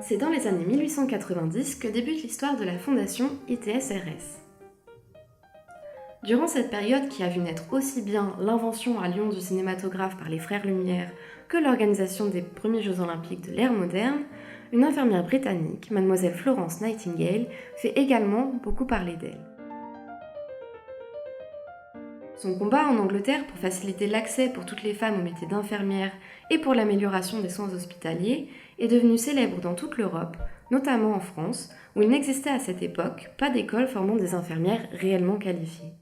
C'est dans les années 1890 que débute l'histoire de la fondation ITS-RS. Durant cette période qui a vu naître aussi bien l'invention à Lyon du cinématographe par les frères Lumière que l'organisation des premiers Jeux Olympiques de l'ère moderne, une infirmière britannique, mademoiselle Florence Nightingale, fait également beaucoup parler d'elle. Son combat en Angleterre pour faciliter l'accès pour toutes les femmes au métier d'infirmière et pour l'amélioration des soins hospitaliers est devenu célèbre dans toute l'Europe, notamment en France, où il n'existait à cette époque pas d'école formant des infirmières réellement qualifiées.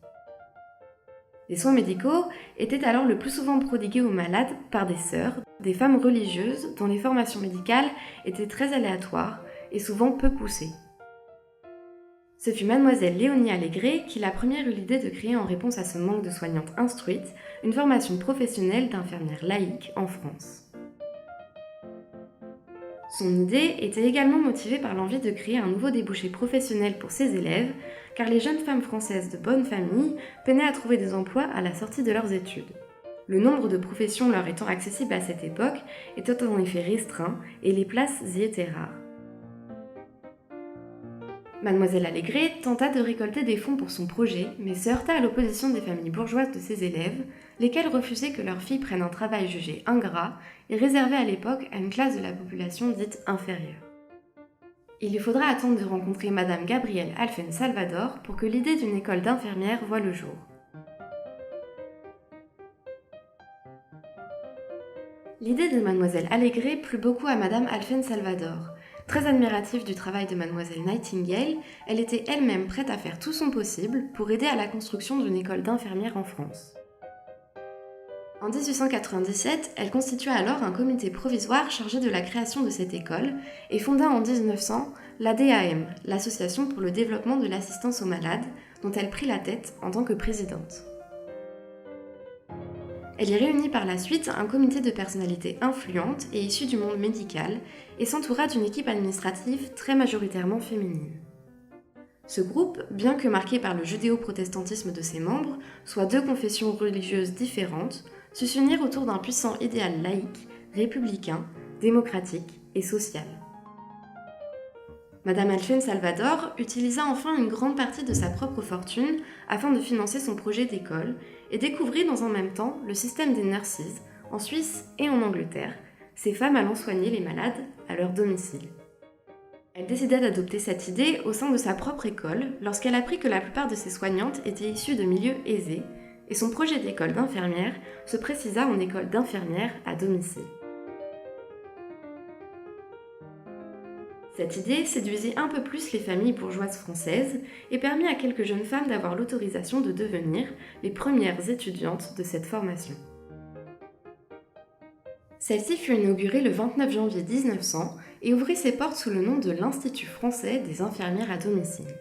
Les soins médicaux étaient alors le plus souvent prodigués aux malades par des sœurs, des femmes religieuses dont les formations médicales étaient très aléatoires et souvent peu poussées. Ce fut mademoiselle Léonie Allégret qui la première eut l'idée de créer en réponse à ce manque de soignantes instruites une formation professionnelle d'infirmière laïque en France. Son idée était également motivée par l'envie de créer un nouveau débouché professionnel pour ses élèves, car les jeunes femmes françaises de bonne famille peinaient à trouver des emplois à la sortie de leurs études. Le nombre de professions leur étant accessible à cette époque était en effet restreint et les places y étaient rares. Mademoiselle Allégret tenta de récolter des fonds pour son projet, mais se heurta à l'opposition des familles bourgeoises de ses élèves, lesquelles refusaient que leurs filles prennent un travail jugé ingrat et réservé à l'époque à une classe de la population dite inférieure. Il lui faudra attendre de rencontrer Madame Gabrielle Alphen Salvador pour que l'idée d'une école d'infirmières voie le jour. L'idée de Mademoiselle Allégret plut beaucoup à Madame Alphen Salvador. Très admirative du travail de Mademoiselle Nightingale, elle était elle-même prête à faire tout son possible pour aider à la construction d'une école d'infirmières en France. En 1897, elle constitua alors un comité provisoire chargé de la création de cette école et fonda en 1900 l'ADAM, l'Association pour le développement de l'assistance aux malades, dont elle prit la tête en tant que présidente. Elle y réunit par la suite un comité de personnalités influentes et issues du monde médical et s'entoura d'une équipe administrative très majoritairement féminine. Ce groupe, bien que marqué par le judéo-protestantisme de ses membres, soit deux confessions religieuses différentes, sut s'unir autour d'un puissant idéal laïque, républicain, démocratique et social. Madame Alphen Salvador utilisa enfin une grande partie de sa propre fortune afin de financer son projet d'école et découvrit dans un même temps le système des nurses en Suisse et en Angleterre, ces femmes allant soigner les malades à leur domicile. Elle décida d'adopter cette idée au sein de sa propre école lorsqu'elle apprit que la plupart de ses soignantes étaient issues de milieux aisés et son projet d'école d'infirmière se précisa en école d'infirmière à domicile. Cette idée séduisit un peu plus les familles bourgeoises françaises et permit à quelques jeunes femmes d'avoir l'autorisation de devenir les premières étudiantes de cette formation. Celle-ci fut inaugurée le 29 janvier 1900 et ouvrit ses portes sous le nom de l'Institut français des infirmières à domicile.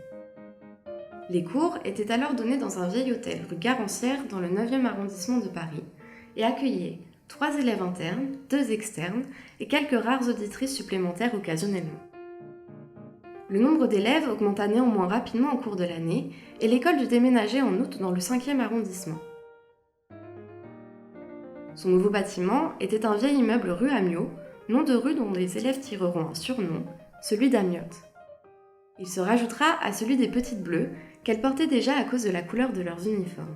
Les cours étaient alors donnés dans un vieil hôtel rue Garancière dans le 9e arrondissement de Paris et accueillaient 3 élèves internes, 2 externes et quelques rares auditrices supplémentaires occasionnellement. Le nombre d'élèves augmenta néanmoins rapidement au cours de l'année et l'école dut déménager en août dans le 5e arrondissement. Son nouveau bâtiment était un vieil immeuble rue Amyot, nom de rue dont les élèves tireront un surnom, celui d'Amiotte. Il se rajoutera à celui des Petites Bleues, qu'elles portaient déjà à cause de la couleur de leurs uniformes.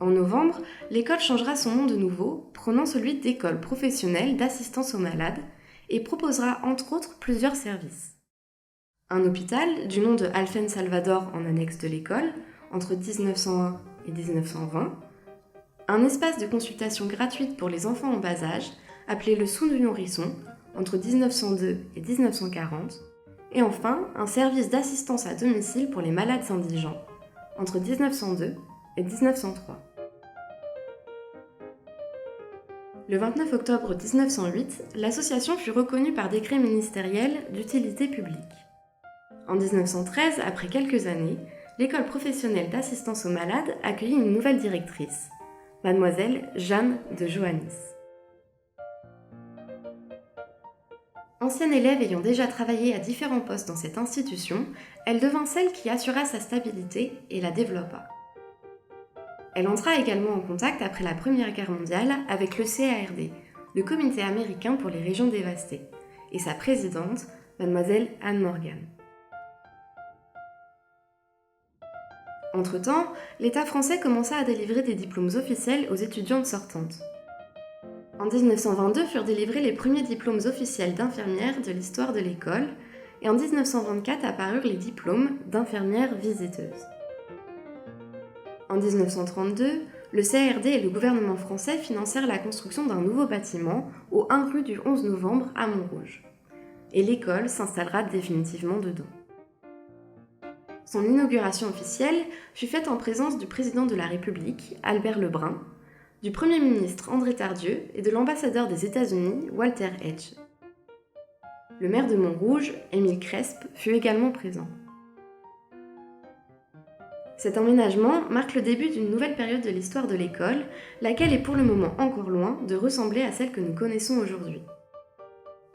En novembre, l'école changera son nom de nouveau, prenant celui d'école professionnelle d'assistance aux malades, et proposera entre autres plusieurs services. Un hôpital, du nom de Alphen Salvador en annexe de l'école, entre 1901 et 1920, un espace de consultation gratuite pour les enfants en bas âge, appelé le Soin du Nourrisson, entre 1902 et 1940, et enfin un service d'assistance à domicile pour les malades indigents, entre 1902 et 1903. Le 29 octobre 1908, l'association fut reconnue par décret ministériel d'utilité publique. En 1913, après quelques années, l'école professionnelle d'assistance aux malades accueillit une nouvelle directrice, mademoiselle Jeanne de Johannis. Ancienne élève ayant déjà travaillé à différents postes dans cette institution, elle devint celle qui assura sa stabilité et la développa. Elle entra également en contact après la Première Guerre mondiale avec le CARD, le Comité américain pour les régions dévastées, et sa présidente, mademoiselle Anne Morgan. Entre-temps, l'État français commença à délivrer des diplômes officiels aux étudiantes sortantes. En 1922 furent délivrés les premiers diplômes officiels d'infirmières de l'histoire de l'école, et en 1924 apparurent les diplômes d'infirmières visiteuses. En 1932, le CRD et le gouvernement français financèrent la construction d'un nouveau bâtiment au 1 rue du 11 novembre à Montrouge. Et l'école s'installera définitivement dedans. Son inauguration officielle fut faite en présence du président de la République, Albert Lebrun, du Premier ministre André Tardieu et de l'ambassadeur des États-Unis, Walter Hedge. Le maire de Montrouge, Émile Crespe, fut également présent. Cet emménagement marque le début d'une nouvelle période de l'histoire de l'école, laquelle est pour le moment encore loin de ressembler à celle que nous connaissons aujourd'hui.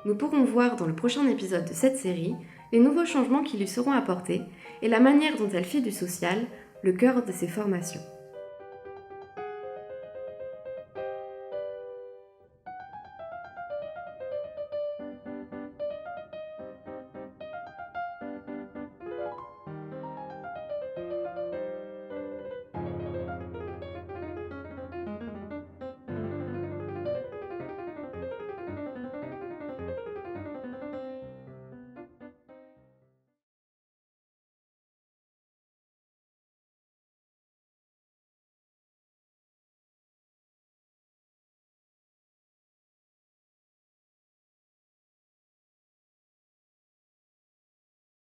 Nous pourrons voir dans le prochain épisode de cette série les nouveaux changements qui lui seront apportés et la manière dont elle fit du social le cœur de ses formations.